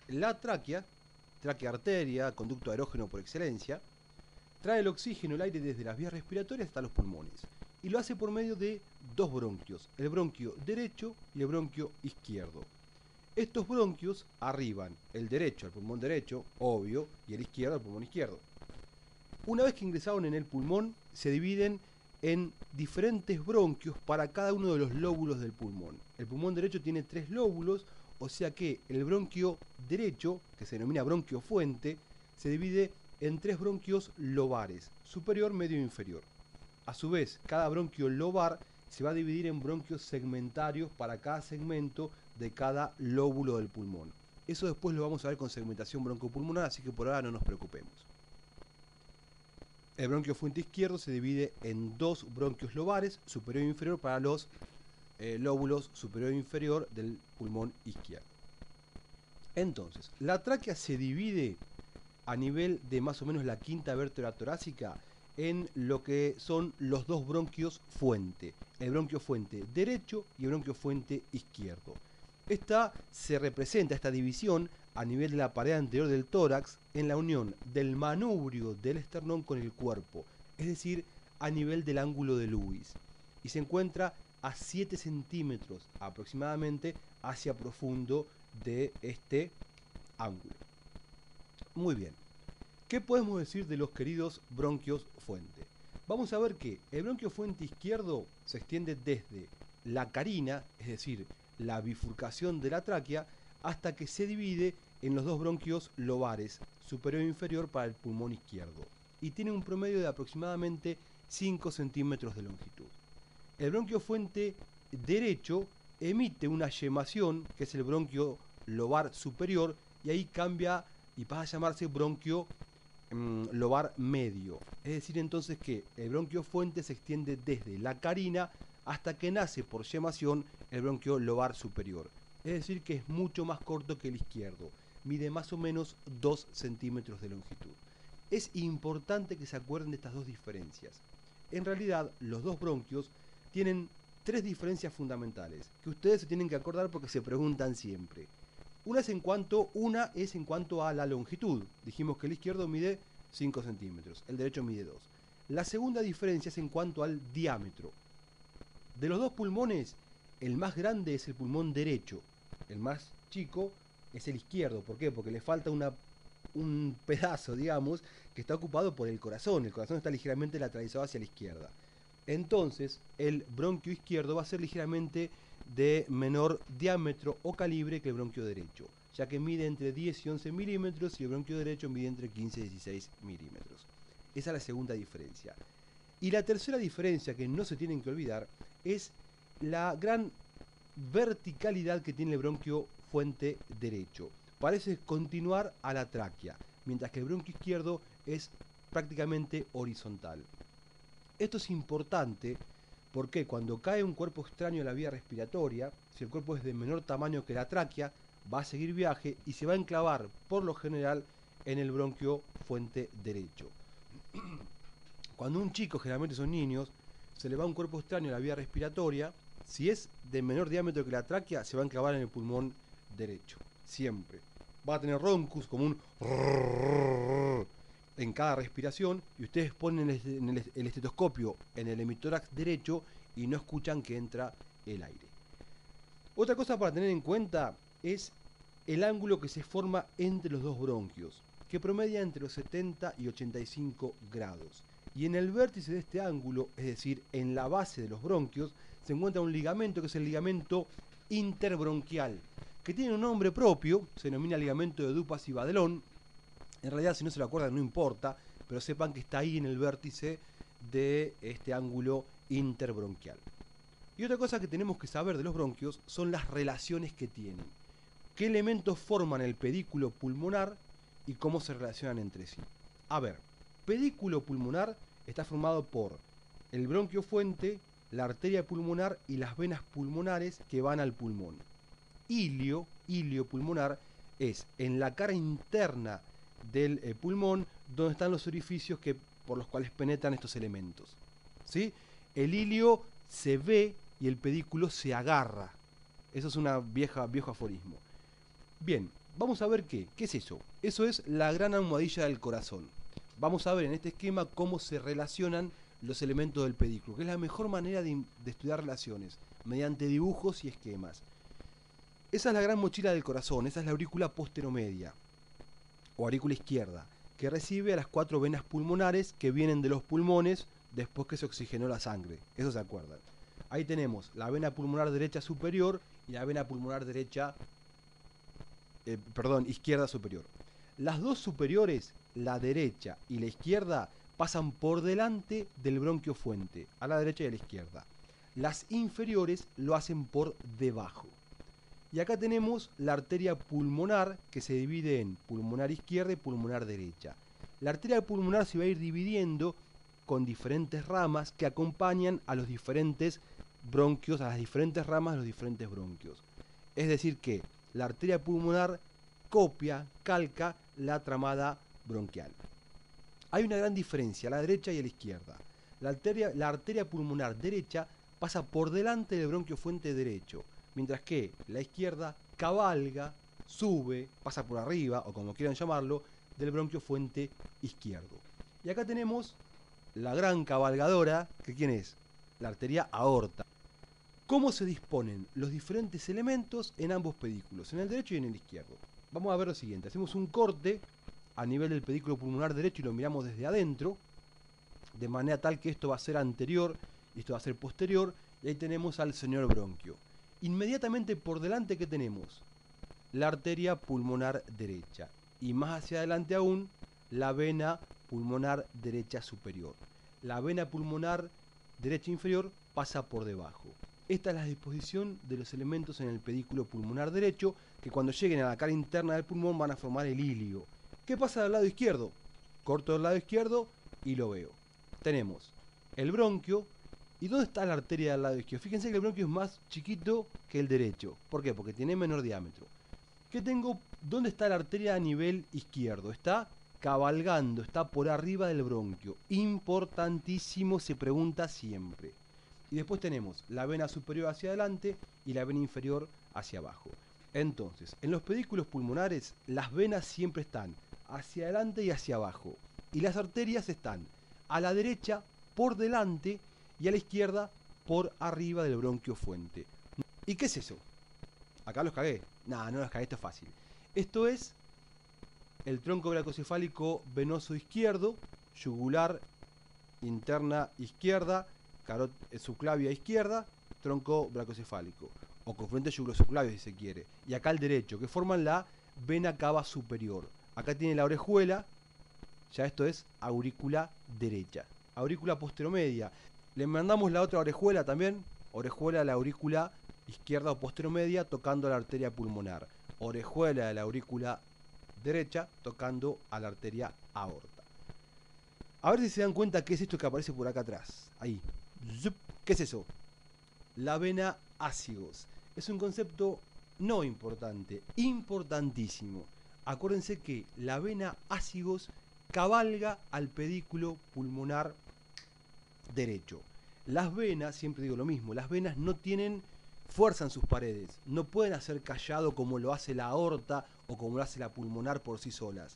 La tráquea, tráquea arteria, conducto aerógeno por excelencia, trae el oxígeno, el aire desde las vías respiratorias hasta los pulmones. Y lo hace por medio de dos bronquios, el bronquio derecho y el bronquio izquierdo. Estos bronquios arriban el derecho al pulmón derecho, obvio, y el izquierdo al pulmón izquierdo. Una vez que ingresaron en el pulmón, se dividen en diferentes bronquios para cada uno de los lóbulos del pulmón. El pulmón derecho tiene 3 lóbulos, o sea que el bronquio derecho, que se denomina bronquio fuente, se divide en 3 bronquios lobares, superior, medio e inferior. A su vez, cada bronquio lobar se va a dividir en bronquios segmentarios para cada segmento de cada lóbulo del pulmón. Eso después lo vamos a ver con segmentación broncopulmonar, así que por ahora no nos preocupemos. El bronquio fuente izquierdo se divide en 2 bronquios lobares, superior e inferior, para los lóbulos superior e inferior del pulmón izquierdo. Entonces, la tráquea se divide a nivel de más o menos la quinta vértebra torácica en lo que son los 2 bronquios fuente, el bronquio fuente derecho y el bronquio fuente izquierdo. Esta división a nivel de la pared anterior del tórax en la unión del manubrio del esternón con el cuerpo, es decir, a nivel del ángulo de Lewis, y se encuentra a 7 centímetros aproximadamente hacia profundo de este ángulo. Muy bien. ¿Qué podemos decir de los queridos bronquios fuente? Vamos a ver que el bronquio fuente izquierdo se extiende desde la carina, es decir, la bifurcación de la tráquea, hasta que se divide en los 2 bronquios lobares, superior e inferior para el pulmón izquierdo, y tiene un promedio de aproximadamente 5 centímetros de longitud. El bronquio fuente derecho emite una yemación, que es el bronquio lobar superior, y ahí cambia y pasa a llamarse bronquio lobar medio. Es decir, entonces que el bronquio fuente se extiende desde la carina hasta que nace por yemación el bronquio lobar superior. Es decir, que es mucho más corto que el izquierdo. Mide más o menos 2 centímetros de longitud. Es importante que se acuerden de estas dos diferencias. En realidad, los 2 bronquios tienen 3 diferencias fundamentales que ustedes se tienen que acordar porque se preguntan siempre. Una es en cuanto a la longitud. Dijimos que el izquierdo mide 5 centímetros, el derecho mide 2. La segunda diferencia es en cuanto al diámetro. De los 2 pulmones, el más grande es el pulmón derecho, el más chico es el izquierdo. ¿Por qué? Porque le falta un pedazo, digamos, que está ocupado por el corazón. El corazón está ligeramente lateralizado hacia la izquierda. Entonces, el bronquio izquierdo va a ser ligeramente de menor diámetro o calibre que el bronquio derecho, ya que mide entre 10 y 11 milímetros y el bronquio derecho mide entre 15 y 16 milímetros. Esa es la segunda diferencia. Y la tercera diferencia que no se tienen que olvidar es la gran verticalidad que tiene el bronquio fuente derecho. Parece continuar a la tráquea, mientras que el bronquio izquierdo es prácticamente horizontal. Esto es importante porque cuando cae un cuerpo extraño a la vía respiratoria, si el cuerpo es de menor tamaño que la tráquea, va a seguir viaje y se va a enclavar, por lo general, en el bronquio fuente derecho. Cuando un chico, generalmente son niños, se le va un cuerpo extraño a la vía respiratoria, si es de menor diámetro que la tráquea, se va a enclavar en el pulmón derecho. Siempre. Va a tener roncus como un en cada respiración, y ustedes ponen el estetoscopio en el hemitórax derecho y no escuchan que entra el aire. Otra cosa para tener en cuenta es el ángulo que se forma entre los 2 bronquios, que promedia entre los 70 y 85 grados. Y en el vértice de este ángulo, es decir, en la base de los bronquios, se encuentra un ligamento que es el ligamento interbronquial, que tiene un nombre propio, se denomina ligamento de Dupas y Badelón. En realidad, si no se lo acuerdan, no importa, pero sepan que está ahí en el vértice de este ángulo interbronquial. Y otra cosa que tenemos que saber de los bronquios son las relaciones que tienen. ¿Qué elementos forman el pedículo pulmonar y cómo se relacionan entre sí? A ver, pedículo pulmonar está formado por el bronquio fuente, la arteria pulmonar y las venas pulmonares que van al pulmón. Ilio pulmonar, es en la cara interna del pulmón donde están los orificios por los cuales penetran estos elementos. ¿Sí? El ilio se ve y el pedículo se agarra. Eso es un viejo aforismo. Bien, vamos a ver qué es eso. Eso es la gran almohadilla del corazón. Vamos a ver en este esquema cómo se relacionan los elementos del pedículo, que es la mejor manera de estudiar relaciones, mediante dibujos y esquemas. Esa es la gran mochila del corazón, esa es la aurícula posteromedia, o aurícula izquierda, que recibe a las 4 venas pulmonares que vienen de los pulmones después que se oxigenó la sangre. Eso se acuerdan. Ahí tenemos la vena pulmonar derecha superior y la vena pulmonar izquierda superior. Las dos superiores, la derecha y la izquierda, pasan por delante del bronquio fuente, a la derecha y a la izquierda. Las inferiores lo hacen por debajo. Y acá tenemos la arteria pulmonar, que se divide en pulmonar izquierda y pulmonar derecha. La arteria pulmonar se va a ir dividiendo con diferentes ramas que acompañan a los diferentes bronquios, a las diferentes ramas de los diferentes bronquios. Es decir que la arteria pulmonar calca la tramada bronquial. Hay una gran diferencia a la derecha y a la izquierda. La arteria pulmonar derecha pasa por delante del bronquio fuente derecho, mientras que la izquierda cabalga, sube, pasa por arriba, o como quieran llamarlo, del bronquio fuente izquierdo. Y acá tenemos la gran cabalgadora, que ¿quién es? La arteria aorta. ¿Cómo se disponen los diferentes elementos en ambos pedículos, en el derecho y en el izquierdo? Vamos a ver lo siguiente. Hacemos un corte a nivel del pedículo pulmonar derecho y lo miramos desde adentro, de manera tal que esto va a ser anterior y esto va a ser posterior, y ahí tenemos al señor bronquio. Inmediatamente por delante, ¿qué tenemos? La arteria pulmonar derecha, y más hacia adelante aún, la vena pulmonar derecha superior. La vena pulmonar derecha inferior pasa por debajo. Esta es la disposición de los elementos en el pedículo pulmonar derecho, que cuando lleguen a la cara interna del pulmón van a formar el ilio. ¿Qué pasa del lado izquierdo? Corto del lado izquierdo y lo veo. Tenemos el bronquio. ¿Y dónde está la arteria del lado izquierdo? Fíjense que el bronquio es más chiquito que el derecho. ¿Por qué? Porque tiene menor diámetro. ¿Qué tengo? ¿Dónde está la arteria a nivel izquierdo? Está cabalgando, está por arriba del bronquio. Importantísimo, se pregunta siempre. Y después tenemos la vena superior hacia adelante y la vena inferior hacia abajo. Entonces, en los pedículos pulmonares, las venas siempre están hacia adelante y hacia abajo. Y las arterias están a la derecha, por delante, y a la izquierda, por arriba del bronquio fuente. ¿Y qué es eso? Acá los cagué. No los cagué, esto es fácil. Esto es el tronco bracocefálico venoso izquierdo, yugular interna izquierda, subclavia izquierda, tronco bracocefálico, o confluente yugulo-subclavio si se quiere. Y acá el derecho, que forman la vena cava superior. Acá tiene la orejuela, ya esto es aurícula derecha. Aurícula posteromedia. Le mandamos la otra orejuela también, orejuela de la aurícula izquierda o posteromedia tocando la arteria pulmonar. Orejuela de la aurícula derecha tocando a la arteria aorta. A ver si se dan cuenta qué es esto que aparece por acá atrás. Ahí. ¿Qué es eso? La vena ácigos. Es un concepto no importante, importantísimo. Acuérdense que la vena ácigos cabalga al pedículo pulmonar derecho. Las venas, siempre digo lo mismo, las venas no tienen fuerza en sus paredes, no pueden hacer callado como lo hace la aorta o como lo hace la pulmonar por sí solas.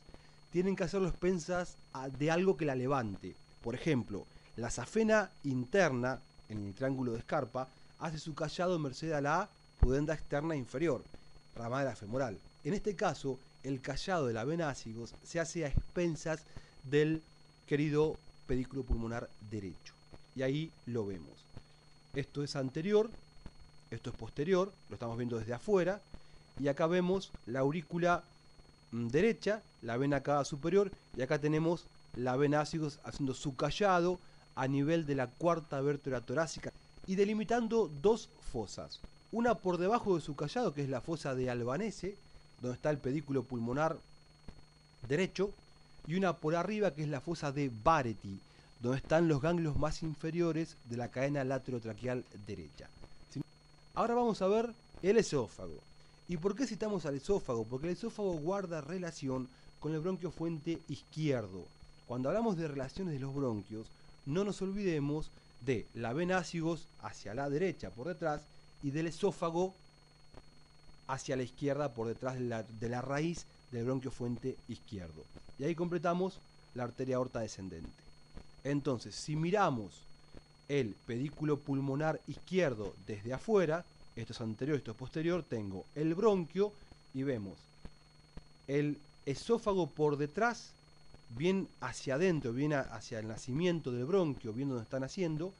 Tienen que hacerlo a expensas de algo que la levante. Por ejemplo, la safena interna, en el triángulo de Scarpa, hace su callado merced a la pudenda externa inferior, rama de la femoral. En este caso, el callado de la vena ácigos se hace a expensas del querido pedículo pulmonar derecho. Y ahí lo vemos. Esto es anterior, esto es posterior, lo estamos viendo desde afuera. Y acá vemos la aurícula derecha, la vena cava superior, y acá tenemos la vena ácigos haciendo su callado a nivel de la cuarta vértebra torácica y delimitando dos fosas. Una por debajo de su callado, que es la fosa de Albanese, donde está el pedículo pulmonar derecho, y una por arriba, que es la fosa de Barretti, donde están los ganglios más inferiores de la cadena laterotraqueal derecha. Ahora vamos a ver el esófago. ¿Y por qué citamos al esófago? Porque el esófago guarda relación con el bronquio fuente izquierdo. Cuando hablamos de relaciones de los bronquios, no nos olvidemos de la vena ácigos hacia la derecha por detrás y del esófago hacia la izquierda por detrás de la raíz del bronquio fuente izquierdo. Y ahí completamos la arteria aorta descendente. Entonces, si miramos el pedículo pulmonar izquierdo desde afuera, esto es anterior, esto es posterior, tengo el bronquio y vemos el esófago por detrás, bien hacia adentro, bien hacia el nacimiento del bronquio, bien donde está naciendo,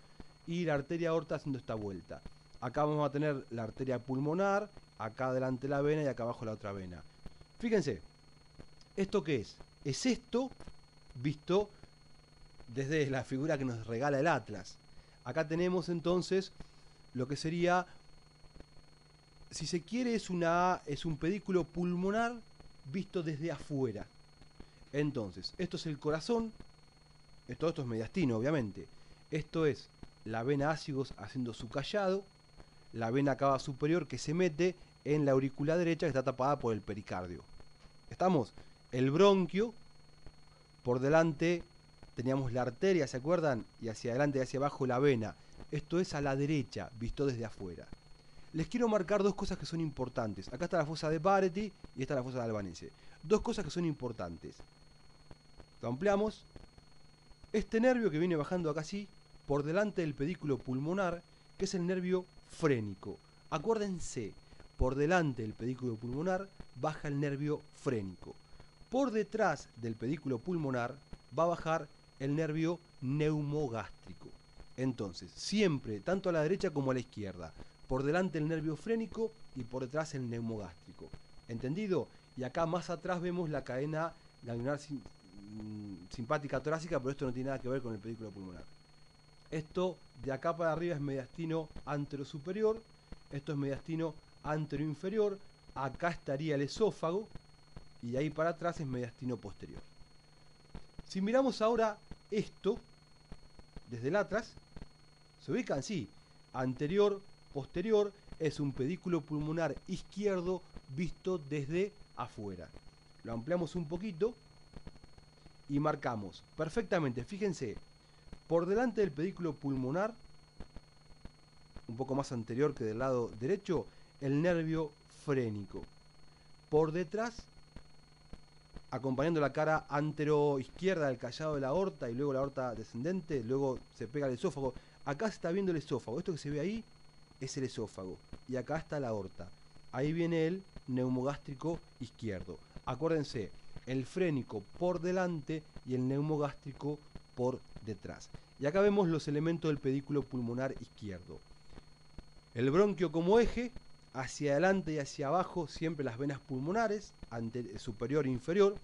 y la arteria aorta haciendo esta vuelta. Acá vamos a tener la arteria pulmonar, acá adelante la vena y acá abajo la otra vena. Fíjense, ¿esto qué es? Es esto visto desde la figura que nos regala el Atlas. Acá tenemos entonces lo que sería, si se quiere, es un pedículo pulmonar visto desde afuera. Entonces, esto es el corazón, todo esto es mediastino, obviamente. Esto es la vena ácigos haciendo su callado, la vena cava superior que se mete en la aurícula derecha que está tapada por el pericardio. ¿Estamos? El bronquio, por delante teníamos la arteria, ¿se acuerdan? Y hacia adelante y hacia abajo la vena. Esto es a la derecha, visto desde afuera. Les quiero marcar dos cosas que son importantes. Acá está la fosa de Barretti y esta es la fosa de Albanese. Dos cosas que son importantes. Lo ampliamos. Este nervio que viene bajando acá así, por delante del pedículo pulmonar, que es el nervio frénico. Acuérdense, por delante del pedículo pulmonar baja el nervio frénico. Por detrás del pedículo pulmonar va a bajar el nervio neumogástrico. Entonces, siempre, tanto a la derecha como a la izquierda, por delante el nervio frénico y por detrás el neumogástrico. ¿Entendido? Y acá más atrás vemos la cadena ganglionar simpática torácica, pero esto no tiene nada que ver con el pedículo pulmonar. Esto de acá para arriba es mediastino anterosuperior, esto es mediastino anteroinferior, acá estaría el esófago y ahí para atrás es mediastino posterior. Si miramos ahora esto desde el Atlas, se ubican, sí, anterior, posterior, es un pedículo pulmonar izquierdo visto desde afuera. Lo ampliamos un poquito y marcamos perfectamente, fíjense, por delante del pedículo pulmonar, un poco más anterior que del lado derecho, el nervio frénico. Por detrás, acompañando la cara antero-izquierda del callado de la aorta y luego la aorta descendente, luego se pega el esófago. Acá se está viendo el esófago, esto que se ve ahí es el esófago y acá está la aorta. Ahí viene el neumogástrico izquierdo. Acuérdense, el frénico por delante y el neumogástrico por detrás. Y acá vemos los elementos del pedículo pulmonar izquierdo. El bronquio como eje, hacia adelante y hacia abajo siempre las venas pulmonares, superior e inferior,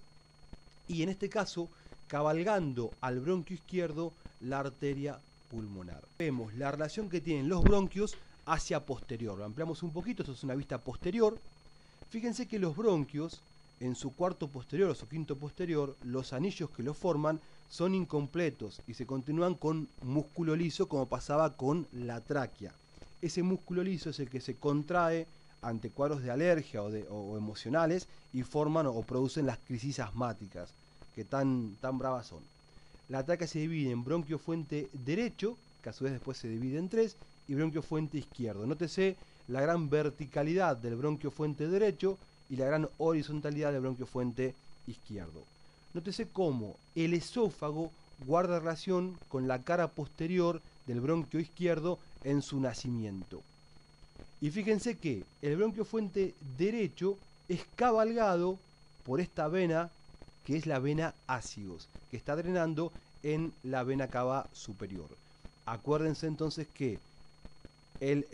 y en este caso cabalgando al bronquio izquierdo la arteria pulmonar. Vemos la relación que tienen los bronquios hacia posterior. Lo ampliamos un poquito, esto es una vista posterior. Fíjense que los bronquios en su cuarto posterior o su quinto posterior, los anillos que los forman son incompletos y se continúan con músculo liso como pasaba con la tráquea. Ese músculo liso es el que se contrae ante cuadros de alergia o emocionales y forman o producen las crisis asmáticas que tan bravas son. La tráquea se divide en bronquio fuente derecho, que a su vez después se divide en tres, y bronquio fuente izquierdo. Nótese la gran verticalidad del bronquio fuente derecho y la gran horizontalidad del bronquio fuente izquierdo. Nótese cómo el esófago guarda relación con la cara posterior del bronquio izquierdo en su nacimiento. Y fíjense que el bronquio fuente derecho es cabalgado por esta vena que es la vena ácigos, que está drenando en la vena cava superior. Acuérdense entonces que el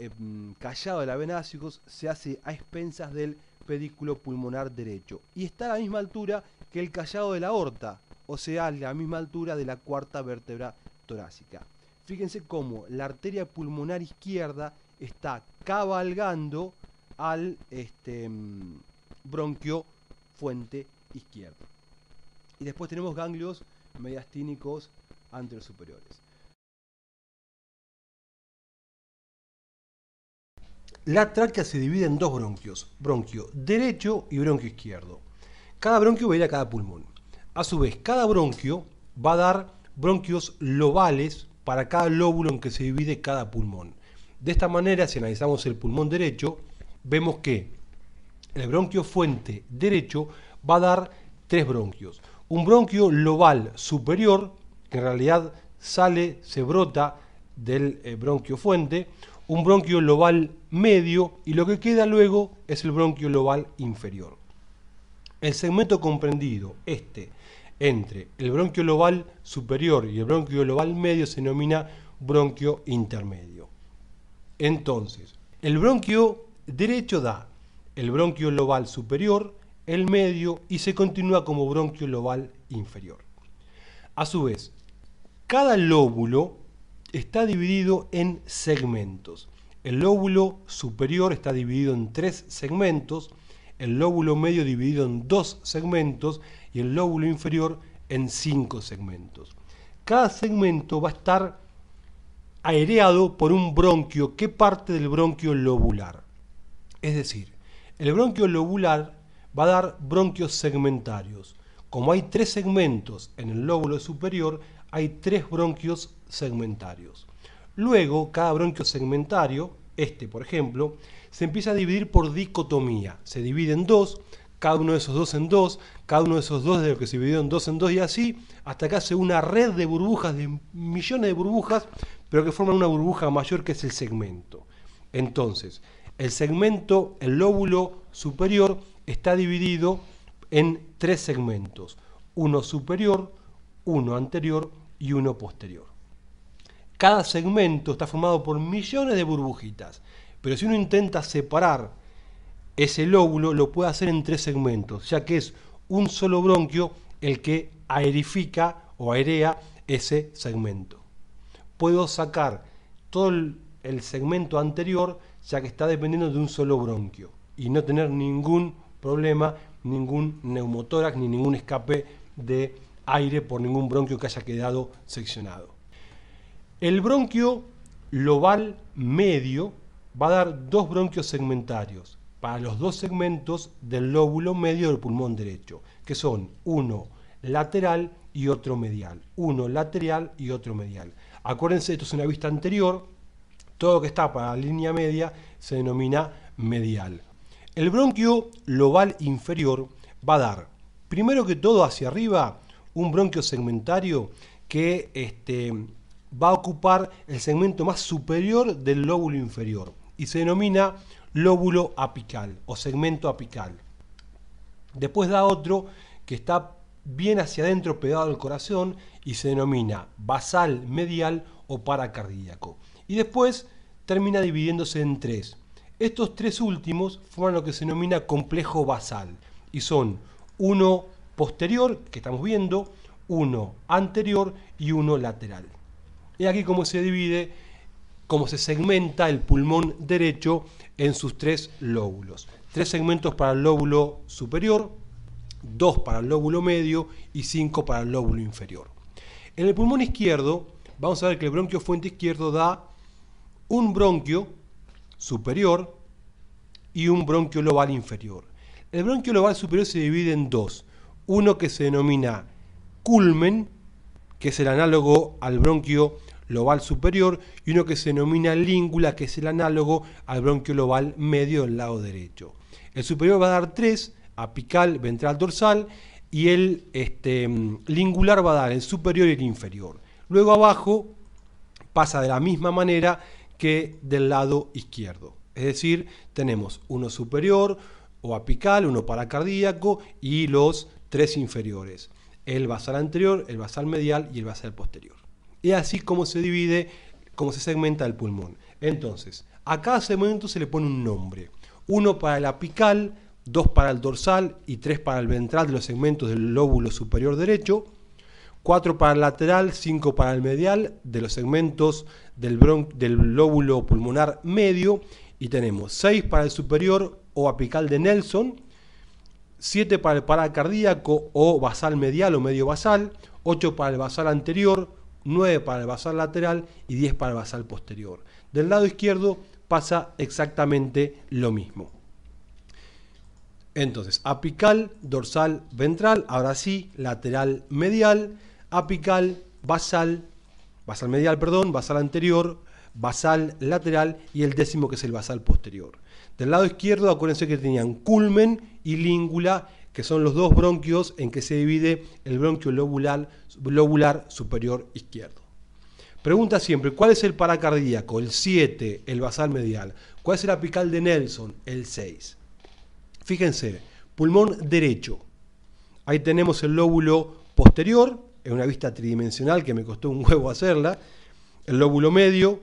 callado de la vena ácigos se hace a expensas del pedículo pulmonar derecho y está a la misma altura que el callado de la aorta, o sea, a la misma altura de la cuarta vértebra torácica. Fíjense cómo la arteria pulmonar izquierda está cabalgando al bronquio fuente izquierdo. Y después tenemos ganglios mediastínicos anterosuperiores. La tráquea se divide en dos bronquios, bronquio derecho y bronquio izquierdo. Cada bronquio va a ir a cada pulmón. A su vez, cada bronquio va a dar bronquios lobales para cada lóbulo en que se divide cada pulmón. De esta manera, si analizamos el pulmón derecho, vemos que el bronquio fuente derecho va a dar tres bronquios. Un bronquio lobal superior, que en realidad se brota del bronquio fuente, un bronquio lobal medio y lo que queda luego es el bronquio lobal inferior. El segmento comprendido entre el bronquio lobal superior y el bronquio lobal medio se denomina bronquio intermedio. Entonces, el bronquio derecho da el bronquio lobal superior, el medio y se continúa como bronquio lobal inferior. A su vez, cada lóbulo está dividido en segmentos. El lóbulo superior está dividido en 3 segmentos, el lóbulo medio dividido en 2 segmentos y el lóbulo inferior en 5 segmentos. Cada segmento va a estar aireado por un bronquio que parte del bronquio lobular. Es decir, el bronquio lobular va a dar bronquios segmentarios. Como hay 3 segmentos en el lóbulo superior, hay 3 bronquios segmentarios. Luego, cada bronquio segmentario, por ejemplo, se empieza a dividir por dicotomía. Se divide en 2, cada uno de esos 2 en 2, cada uno de esos 2 de lo que se dividió en 2 y así, hasta que hace una red de burbujas, de millones de burbujas, pero que forman una burbuja mayor que es el segmento. Entonces, el segmento, el lóbulo superior, está dividido en 3 segmentos, uno superior, uno anterior y uno posterior. Cada segmento está formado por millones de burbujitas, pero si uno intenta separar ese lóbulo, lo puede hacer en 3 segmentos, ya que es un solo bronquio el que aerifica o airea ese segmento. Puedo sacar todo el segmento anterior, ya que está dependiendo de un solo bronquio, y no tener ningún problema, ningún neumotórax, ni ningún escape de aire por ningún bronquio que haya quedado seccionado. El bronquio lobal medio va a dar 2 bronquios segmentarios para los 2 segmentos del lóbulo medio del pulmón derecho, que son uno lateral y otro medial. Uno lateral y otro medial. Acuérdense, esto es una vista anterior, todo lo que está para la línea media se denomina medial. El bronquio lobal inferior va a dar, primero que todo hacia arriba, un bronquio segmentario que va a ocupar el segmento más superior del lóbulo inferior y se denomina lóbulo apical o segmento apical. Después da otro que está bien hacia adentro pegado al corazón y se denomina basal medial o paracardíaco. Y después termina dividiéndose en 3. Estos 3 últimos forman lo que se denomina complejo basal y son uno posterior, que estamos viendo, uno anterior y uno lateral. Y aquí cómo se divide, cómo se segmenta el pulmón derecho en sus 3 lóbulos. 3 segmentos para el lóbulo superior, 2 para el lóbulo medio y 5 para el lóbulo inferior. En el pulmón izquierdo, vamos a ver que el bronquio fuente izquierdo da un bronquio superior y un bronquio lobal inferior. El bronquio lobal superior se divide en 2. Uno que se denomina culmen, que es el análogo al bronquio lobal superior, y uno que se denomina língula, que es el análogo al bronquio lobal medio del lado derecho. El superior va a dar 3, apical, ventral, dorsal, y el lingular va a dar el superior y el inferior. Luego abajo pasa de la misma manera que del lado izquierdo. Es decir, tenemos uno superior o apical, uno paracardíaco y los 3 inferiores. El basal anterior, el basal medial y el basal posterior. Y así como se divide, como se segmenta el pulmón. Entonces, a cada segmento se le pone un nombre. 1 para el apical, 2 para el dorsal y 3 para el ventral de los segmentos del lóbulo superior derecho. 4 para el lateral, 5 para el medial de los segmentos del lóbulo pulmonar medio. Y tenemos 6 para el superior o apical de Nelson, 7 para el paracardíaco o basal medial o medio basal, 8 para el basal anterior, 9 para el basal lateral y 10 para el basal posterior. Del lado izquierdo pasa exactamente lo mismo. Entonces, apical, dorsal, ventral, ahora sí, lateral, medial, apical, basal medial, perdón, basal anterior, basal lateral y el décimo que es el basal posterior. Del lado izquierdo, acuérdense que tenían culmen y língula, que son los dos bronquios en que se divide el bronquio lobular superior izquierdo. Pregunta siempre, ¿cuál es el paracardíaco? El 7, el basal medial. ¿Cuál es el apical de Nelson? El 6. Fíjense, pulmón derecho. Ahí tenemos el lóbulo posterior, en una vista tridimensional que me costó un huevo hacerla, el lóbulo medio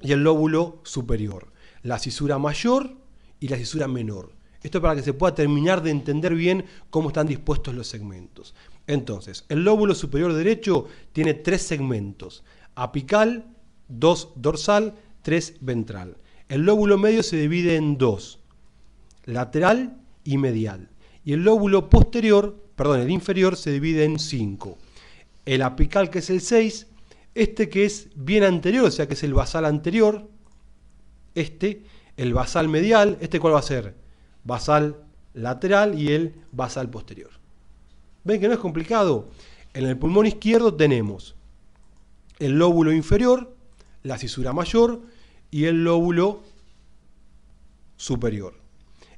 y el lóbulo superior. La cisura mayor y la cisura menor. Esto para que se pueda terminar de entender bien cómo están dispuestos los segmentos. Entonces, el lóbulo superior derecho tiene 3 segmentos. Apical, 2 dorsal, 3 ventral. El lóbulo medio se divide en 2, lateral y medial. Y el lóbulo el inferior se divide en 5. El apical, que es el 6, este que es bien anterior, o sea que es el basal anterior, el basal medial, ¿cuál va a ser? Basal lateral y el basal posterior. ¿Ven que no es complicado? En el pulmón izquierdo tenemos el lóbulo inferior, la cisura mayor y el lóbulo superior.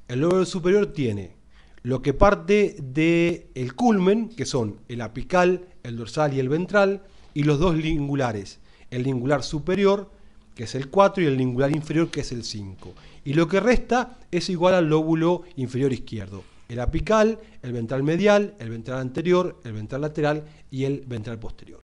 El lóbulo superior tiene lo que parte del culmen, que son el apical, el dorsal y el ventral, y los dos lingulares, el lingular superior, que es el 4, y el lingular inferior, que es el 5. Y lo que resta es igual al lóbulo inferior izquierdo. El apical, el ventral medial, el ventral anterior, el ventral lateral y el ventral posterior.